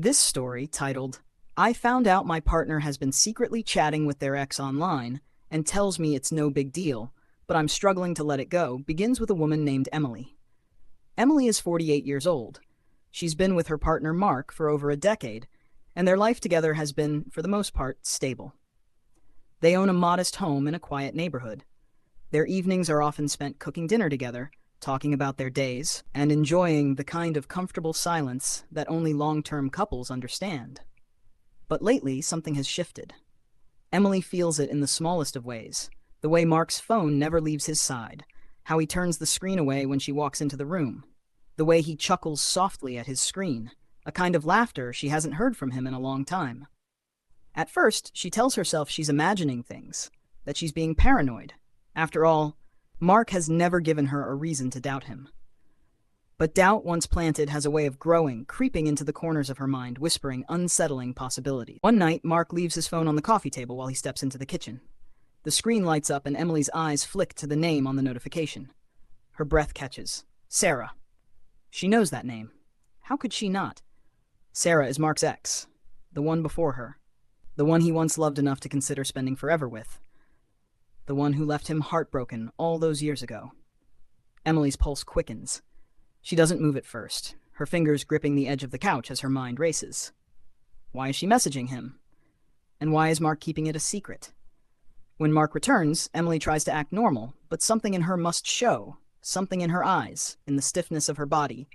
This story, titled, "I Found Out My Partner Has Been Secretly Chatting with Their Ex Online and Tells Me It's No Big Deal, but I'm Struggling to Let It Go," begins with a woman named Emily. Emily is 48 years old. She's been with her partner Mark for over a decade, and their life together has been, for the most part, stable. They own a modest home in a quiet neighborhood. Their evenings are often spent cooking dinner together, talking about their days, and enjoying the kind of comfortable silence that only long-term couples understand. But lately, something has shifted. Emily feels it in the smallest of ways: the way Mark's phone never leaves his side, how he turns the screen away when she walks into the room, the way he chuckles softly at his screen, a kind of laughter she hasn't heard from him in a long time. At first, she tells herself she's imagining things, that she's being paranoid. After all, Mark has never given her a reason to doubt him. But doubt, once planted, has a way of growing, creeping into the corners of her mind, whispering unsettling possibilities. One night, Mark leaves his phone on the coffee table while he steps into the kitchen. The screen lights up and Emily's eyes flick to the name on the notification. Her breath catches. Sarah. She knows that name. How could she not? Sarah is Mark's ex, the one before her, the one he once loved enough to consider spending forever with, the one who left him heartbroken all those years ago. Emily's pulse quickens. She doesn't move at first, her fingers gripping the edge of the couch as her mind races. Why is she messaging him? And why is Mark keeping it a secret? When Mark returns, Emily tries to act normal, but something in her must show, something in her eyes, in the stiffness of her body,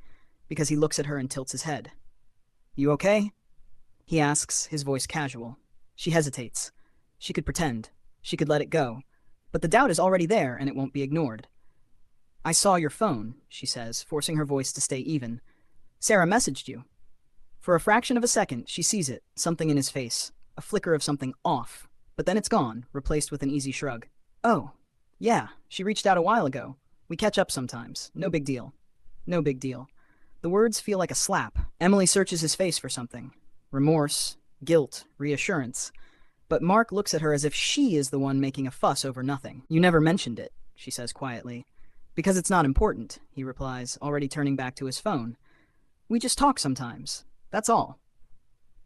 because he looks at her and tilts his head. "You okay?" he asks, his voice casual. She hesitates. She could pretend. She could let it go. But the doubt is already there, and it won't be ignored. "I saw your phone," she says, forcing her voice to stay even. "Sarah messaged you." For a fraction of a second, she sees it, something in his face, a flicker of something off. But then it's gone, replaced with an easy shrug. "Oh, yeah, she reached out a while ago. We catch up sometimes. No big deal." No big deal. The words feel like a slap. Emily searches his face for something. Remorse, guilt, reassurance. But Mark looks at her as if she is the one making a fuss over nothing. "You never mentioned it," she says quietly. "Because it's not important," he replies, already turning back to his phone. "We just talk sometimes. That's all."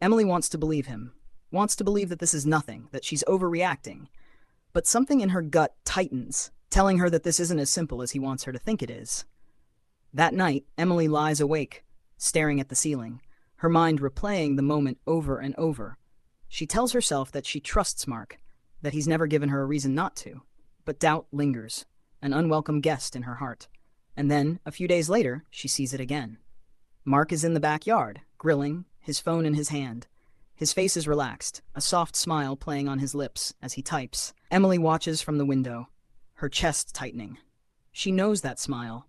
Emily wants to believe him, wants to believe that this is nothing, that she's overreacting. But something in her gut tightens, telling her that this isn't as simple as he wants her to think it is. That night, Emily lies awake, staring at the ceiling, her mind replaying the moment over and over. She tells herself that she trusts Mark, that he's never given her a reason not to. But doubt lingers, an unwelcome guest in her heart. And then, a few days later, she sees it again. Mark is in the backyard, grilling, his phone in his hand. His face is relaxed, a soft smile playing on his lips as he types. Emily watches from the window, her chest tightening. She knows that smile.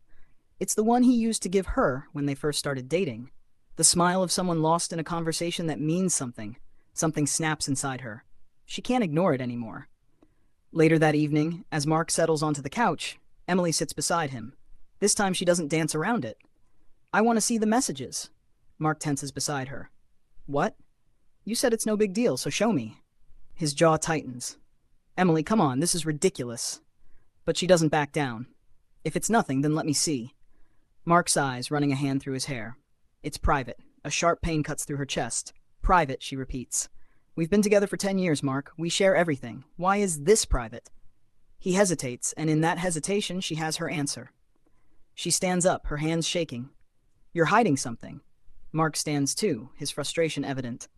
It's the one he used to give her when they first started dating. The smile of someone lost in a conversation that means something. Something snaps inside her. She can't ignore it anymore. Later that evening, as Mark settles onto the couch, Emily sits beside him. This time she doesn't dance around it. "I want to see the messages." Mark tenses beside her. "What? You said it's no big deal, so show me." His jaw tightens. "Emily, come on, this is ridiculous." But she doesn't back down. "If it's nothing, then let me see." Mark sighs, running a hand through his hair. "It's private." A sharp pain cuts through her chest. "Private," she repeats. "We've been together for 10 years, Mark. We share everything. Why is this private?" He hesitates, and in that hesitation she has her answer. She stands up, her hands shaking. "You're hiding something." Mark stands too, his frustration evident.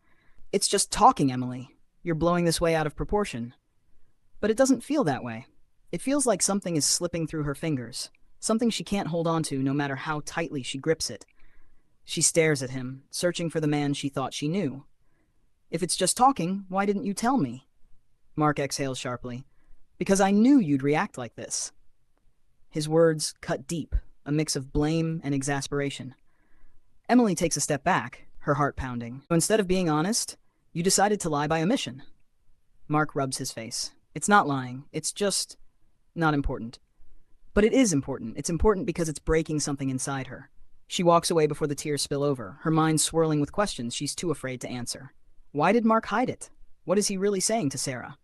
"It's just talking, Emily. You're blowing this way out of proportion." But it doesn't feel that way. It feels like something is slipping through her fingers, something she can't hold on to no matter how tightly she grips it. She stares at him, searching for the man she thought she knew. "If it's just talking, why didn't you tell me?" Mark exhales sharply. "Because I knew you'd react like this." His words cut deep, a mix of blame and exasperation. Emily takes a step back, her heart pounding. "So instead of being honest, you decided to lie by omission." Mark rubs his face. "It's not lying. It's just not important." But it is important. It's important because it's breaking something inside her. She walks away before the tears spill over, her mind swirling with questions she's too afraid to answer. Why did Mark hide it? What is he really saying to Sarah?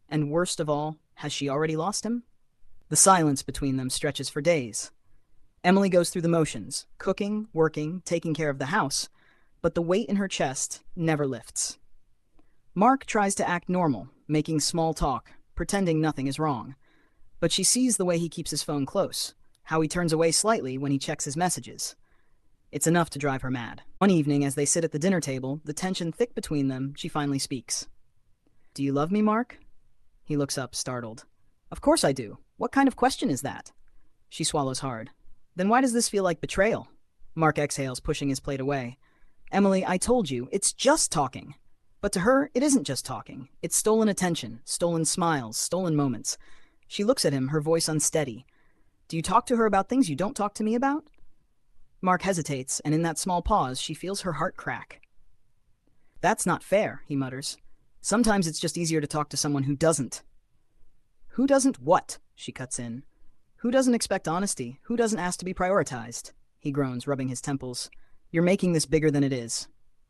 And worst of all, has she already lost him? The silence between them stretches for days. Emily goes through the motions, cooking, working, taking care of the house, but the weight in her chest never lifts. Mark tries to act normal, making small talk, pretending nothing is wrong. But she sees the way he keeps his phone close, how he turns away slightly when he checks his messages. It's enough to drive her mad. One evening, as they sit at the dinner table, the tension thick between them, she finally speaks. "Do you love me, Mark?" He looks up, startled. "Of course I do. What kind of question is that?" She swallows hard. "Then why does this feel like betrayal?" Mark exhales, pushing his plate away. "Emily, I told you, it's just talking." But to her, it isn't just talking. It's stolen attention, stolen smiles, stolen moments. She looks at him, her voice unsteady. "Do you talk to her about things you don't talk to me about?" Mark hesitates, and in that small pause, she feels her heart crack. "That's not fair," he mutters. "Sometimes it's just easier to talk to someone who doesn't." "Who doesn't what?" she cuts in. "Who doesn't expect honesty? Who doesn't ask to be prioritized?" He groans, rubbing his temples. "You're making this bigger than it is."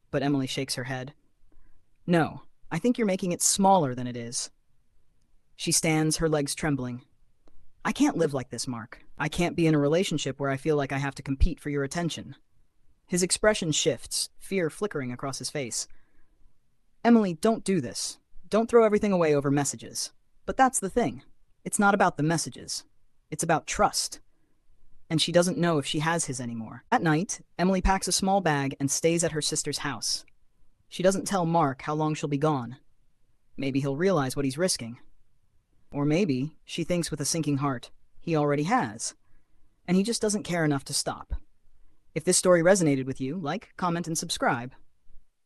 But Emily shakes her head. "No, I think you're making it smaller than it is." She stands, her legs trembling. "I can't live like this, Mark. I can't be in a relationship where I feel like I have to compete for your attention." His expression shifts, fear flickering across his face. "Emily, don't do this. Don't throw everything away over messages." But that's the thing. It's not about the messages. It's about trust. And she doesn't know if she has his anymore. At night, Emily packs a small bag and stays at her sister's house. She doesn't tell Mark how long she'll be gone. Maybe he'll realize what he's risking. Or maybe, she thinks with a sinking heart, he already has. And he just doesn't care enough to stop. If this story resonated with you, like, comment, and subscribe.